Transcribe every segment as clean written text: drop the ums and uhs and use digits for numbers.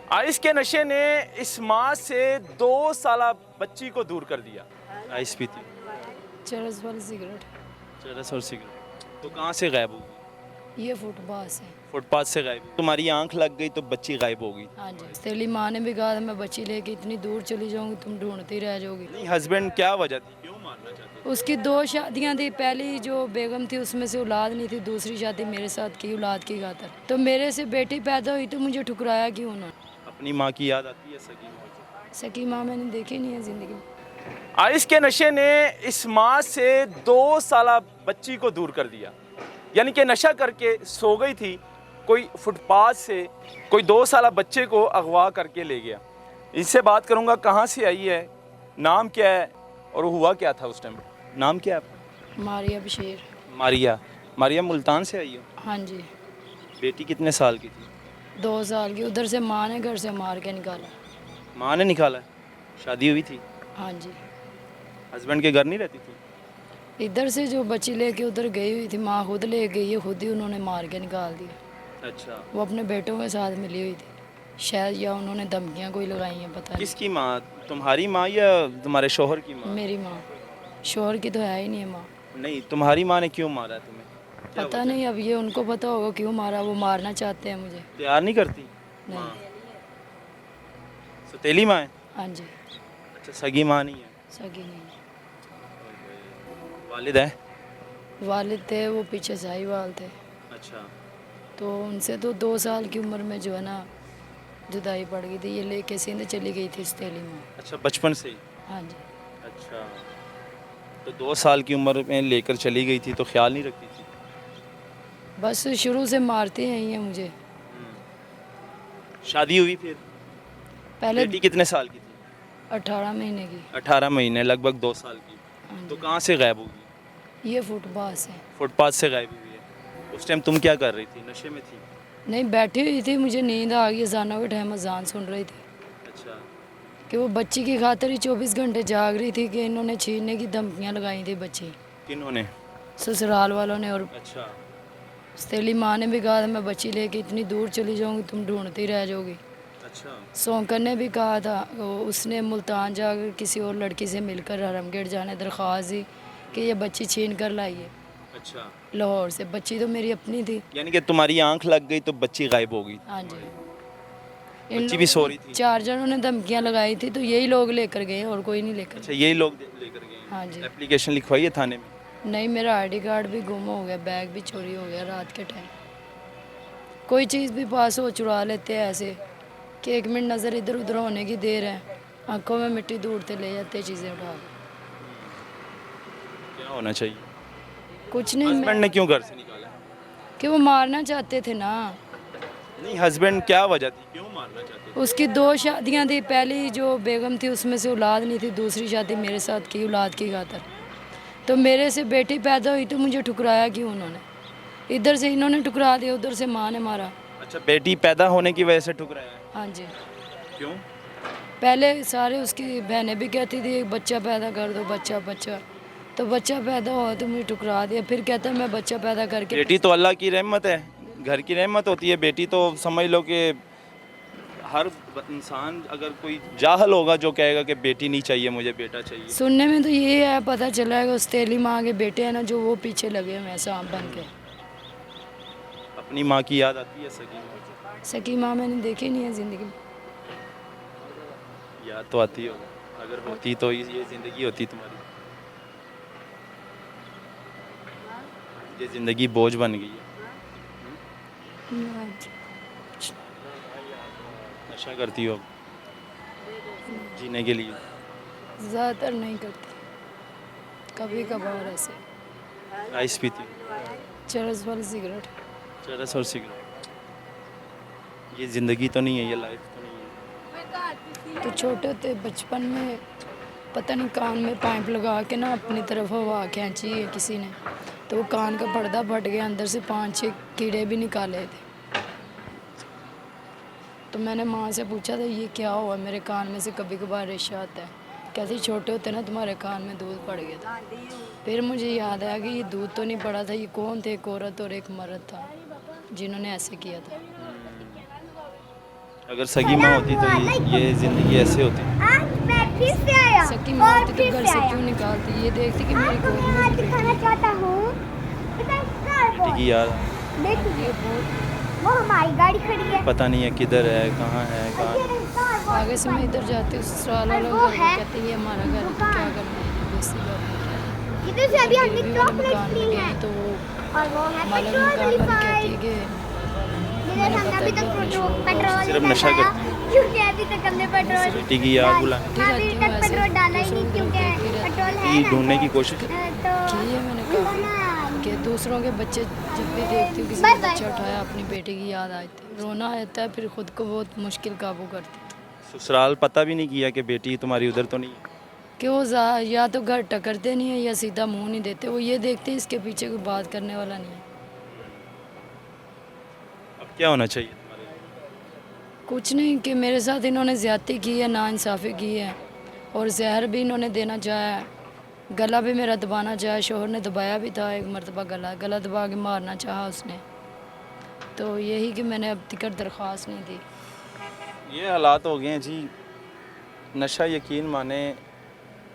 Ice के नशे ने इस माँ से 2 साल बच्ची को दूर कर दिया। आइस पीती, चरस वाली सिगरेट। चरस और सिगरेट। तो कहाँ से गायब होगी? ये फुटपाथ से। फुटपाथ से गायब। तुम्हारी आंख लग गई तो बच्ची गायब होगी। हाँ जी, तेरी माँ ने भी कहा था मैं बच्ची लेके इतनी दूर चली जाऊंगी, तुम ढूंढती रह जाओगी। नहीं, हस्बैंड क्या वजह थी, क्यों मारना चाहते थे? उसकी 2 शादियां थी, पहली जो बेगम थी उसमें से औलाद नहीं थी, दूसरी शादी मेरे साथ की औलाद की खातर। तो मेरे से बेटी पैदा हुई तो मुझे ठुकराया क्यों उन्होंने? अपनी माँ की याद आती है सगी माँ की? सकी माँ मैंने देखी नहीं है जिंदगी में। आइस के नशे ने इस माँ से 2 साल बच्ची को दूर कर दिया। यानी कि नशा करके सो गई थी, कोई फुटपाथ से कोई 2 साल बच्चे को अगवा करके ले गया। इससे बात करूंगा, कहाँ से आई है, नाम क्या है और हुआ क्या था उस टाइम। नाम क्या है आपका? मारिया बशीर। मारिया। मारिया मुल्तान से आई हो? हाँ जी। बेटी कितने साल की थी? 2 साल की। उधर से माँ ने घर से मार के निकाला। माँ ने निकाला? शादी हुई थी? हाँ जी। हस्बैंड के घर नहीं रहती थी? इधर से जो बच्ची लेके उधर गई हुई थी, माँ खुद ले गई है, खुद ही उन्होंने मार के निकाल दिया। अच्छा। वो अपने बेटों के साथ मिली हुई थी शायद, या उन्होंने धमकियाँ कोई लगाई हैं, पता नहीं। किसकी माँ, तुम्हारी माँ या तुम्हारे शोहर की माँ? मेरी माँ। शोहर की तो है ही नहीं है माँ। नहीं, तुम्हारी माँ ने क्यों मारा तुम्हें? क्या पता वजह? नहीं, अब ये उनको पता होगा क्यों मारा। वो मारना चाहते हैं मुझे। प्यार नहीं करती नहीं। माँ? सौतेली माँ है? हाँ जी। अच्छा, सगी माँ नहीं है। सगी नहीं। वालिद है? वालिद थे, वो पीछे साहिवाल थे। अच्छा। तो उनसे तो 2 साल की उम्र में जो है ना जुदाई पड़ गई थी। ये लेके सिंध चली गई थी सौतेली माँ। अच्छा, बचपन से ही? हाँ जी। अच्छा, तो 2 साल की उम्र में लेकर चली गई थी तो ख्याल नहीं रखती थी? बस शुरू से मारते हैं ये मुझे। शादी हुई फिर? पहले बेटी कितने साल की थी? 18 महीने की। 18 महीने, लगभग 2 साल की। हाँ तो जी। कहाँ से गायब होगी? ये फुटपाथ से। फुटपाथ से गायब हुई है। उस टाइम तुम क्या कर रही थी, नशे में थी? नहीं, बैठी हुई थी, मुझे नींद आ गई। अजानों के टाइम अजान सुन रही थी अच्छा। कि वो बच्ची की खातिर ही 24 घंटे जाग रही थी कि इन्होंने छीनने की धमकियाँ लगाई थी बच्ची, किन्होंने? ससुराल वालों ने। और अच्छा। तेली माँ ने भी कहा था मैं बच्ची लेके इतनी दूर चली जाऊंगी, तुम ढूंढती रह जाओगी। अच्छा। सौंकन ने भी कहा था, उसने मुल्तान जाकर किसी और लड़की से मिलकर हरमगेट जाने दरख्वास्त दी कि ये बच्ची छीन कर लाइए अच्छा, लाहौर से। बच्ची तो मेरी अपनी थी। यानी कि तुम्हारी आंख लग गई तो बच्ची गायब हो गई? हाँ जी। बच्ची भी सो रही थी? 4 जनों ने धमकियाँ लगाई थी, तो यही लोग लेकर गए और कोई नहीं लेकर अच्छा, गया। यही लोग लेकर गए? हाँ जी। एप्लीकेशन लिखवाई है थाने में? नहीं, मेरा आईडी कार्ड भी गुम हो गया, बैग भी चोरी हो गया रात के टाइम। कोई चीज़ भी पास हो चुरा लेते हैं ऐसे कि 1 मिनट नज़र इधर उधर होने की देर है, आंखों में मिट्टी दूरते ले जाते हैं चीज़ें उठा के। क्या होना चाहिए? कुछ नहीं, हस्बैंड ने क्यों घर से निकाला? कि वो मारना चाहते थे ना। नहीं, हस्बैंड क्या वजह थी, क्यों मारना चाहते थे? उसकी 2 शादियां थी, पहली जो बेगम थी उसमें से औलाद नहीं थी, दूसरी शादी मेरे साथ की औलाद की खातर। तो मेरे से बेटी पैदा हुई तो मुझे ठुकराया क्यों उन्होंने? इधर से इन्होंने ठुकरा दिया, उधर से माँ ने मारा। अच्छा, बेटी पैदा होने की वजह से ठुकराया है? हाँ जी। क्यों? पहले सारे उसकी बहनें भी कहती थी एक बच्चा पैदा कर दो, बच्चा बच्चा। तो बच्चा पैदा हुआ तो मुझे ठुकरा दिया। फिर कहता मैं बच्चा पैदा करके। बेटी तो अल्लाह की रहमत है, घर की रहमत होती है। बेटी तो समझ लो कि हर इंसान, अगर कोई जाहल होगा जो कहेगा कि बेटी नहीं चाहिए, मुझे बेटा चाहिए। सुनने में तो ये है, पता चला है कि उस तेली माँ के बेटे हैं ना जो, वो पीछे लगे हुए हैं सांप बन के। अपनी माँ की याद आती है सगी माँ की? सकी माँ मैंने देखी नहीं है ज़िंदगी में। याद तो आती हो, अगर होती तो ये ज़िंदगी होती तुम्हारी। ये ज़िंदगी बोझ बन गई है। नशा करती हो जीने के लिए? ज़्यादातर नहीं करती, कभी कभार ऐसे। आइस पीती हो? चरस वाली सिगरेट। चरस और सिगरेट। ये ज़िंदगी तो नहीं है, ये लाइफ तो नहीं है। तो छोटे थे बचपन में, पता नहीं कान में पाइप लगा के ना अपनी तरफ हवा खींची है किसी ने, तो वो कान का पर्दा फट गया, अंदर से 5-6 कीड़े भी निकाले थे। तो मैंने माँ से पूछा था ये क्या हुआ, मेरे कान में से कभी कभार रेशा आता है। कहती छोटे होते ना तुम्हारे कान में दूध पड़ गया था। फिर मुझे याद आया कि ये दूध तो नहीं पड़ा था, ये कौन थे, एक औरत और एक मर्द था जिन्होंने ऐसे किया था। अगर सगी माँ होती तो ये ज़िंदगी ऐसे होती। आज मैं फिर से आया सकी माँ और होती फिर तो घर से से आया। क्यों निकालती, ये देखती कि मेरी आपको गोद मैं में आज भी बेटी दिखाना है। चाहता हूँ बेटी की याद देखिए ये बहुत वो हमारी गाड़ी खड़ी है। पता नहीं है किधर है, कहाँ है, कहाँ ये रस्ता और बहुत आगे से मैं इधर जाती हूँ ससुराल वालों वो को, है कहते हैं ये हमारा घर है, तो क्या करना है, बेसी घर में क्या है। इधर से अभी हमने गिरवी वाले चॉकलेट मकान ली में गए है तो वो और वो है मालिक पेट्रोल मकान वाली कहती वाली है कि जिधर मैंने हमने अभी तक बताया कि पेट्रोल सिर्फ नहीं नशा डाला, करती क्योंकि अभी तक हमने पेट्रोल बेटी की याद बुला अभी तक पेट्रोल डाला ही नहीं क्योंकि पेट्रोल है ये ना ढूंढने की कोशिश तो की है मैंने कहा कि दूसरों के बच्चे जब भी देखती हूँ किसी बाय ने बाय। बच्चा उठाया अपनी बेटी की याद आती है, रोना आता है, फिर खुद को बहुत मुश्किल काबू करती हूँ ससुराल पता भी नहीं किया कि बेटी तुम्हारी उधर तो नहीं है। कि वो या तो घर टकरते नहीं है या सीधा मुंह नहीं देते, वो ये देखते हैं इसके पीछे कोई बात करने वाला नहीं है। अब क्या होना चाहिए तुम्हारे लिए? कुछ नहीं कि मेरे साथ इन्होंने ज़्यादती की है, नाइंसाफ़ी की है और जहर भी इन्होंने देना चाहा है, गला भी मेरा दबाना चाहा, शोहर ने दबाया भी था एक मरतबा, गला दबा के मारना चाहा उसने, तो यही कि मैंने अब तक दरख्वास्त नहीं दी। ये हालात हो गए हैं जी। नशा यकीन माने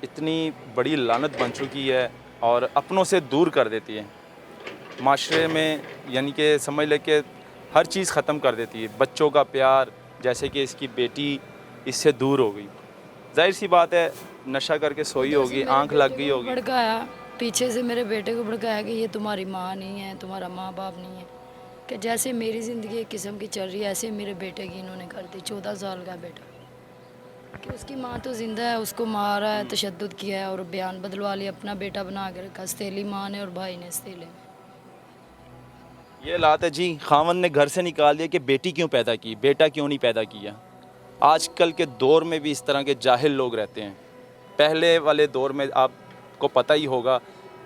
इतनी बड़ी लानत बन चुकी है और अपनों से दूर कर देती है माशरे में, यानी कि समझ ले कि हर चीज़ ख़त्म कर देती है। बच्चों का प्यार, जैसे कि इसकी बेटी इससे दूर हो गई, जाहिर सी बात है नशा करके सोई होगी, मेरे आंख लग बेटे गई को होगी। भड़काया, पीछे से मेरे बेटे को भड़काया कि ये तुम्हारी माँ नहीं है, तुम्हारा माँ बाप नहीं है, कि जैसे मेरी ज़िंदगी एक किस्म की चल रही है ऐसे मेरे बेटे की इन्होंने कर दी। 14 साल का बेटा कि उसकी माँ तो ज़िंदा है, उसको मारा है, तशद्दुद किया है और बयान बदलवा लिया, अपना बेटा बना के रखा, सतीली माँ ने और भाई ने सतीले में। ये हालात है जी। खावन ने घर से निकाल दिया कि बेटी क्यों पैदा की, बेटा क्यों नहीं पैदा किया। आजकल के दौर में भी इस तरह के जाहिल लोग रहते हैं। पहले वाले दौर में आपको पता ही होगा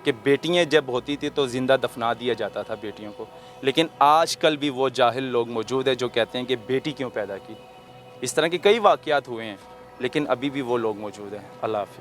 कि बेटियां जब होती थी तो ज़िंदा दफना दिया जाता था बेटियों को, लेकिन आजकल भी वो जाहिल लोग मौजूद हैं जो कहते हैं कि बेटी क्यों पैदा की। इस तरह के कई वाक़यात हुए हैं, लेकिन अभी भी वो लोग मौजूद हैं। अल्लाह हाफ़िज़।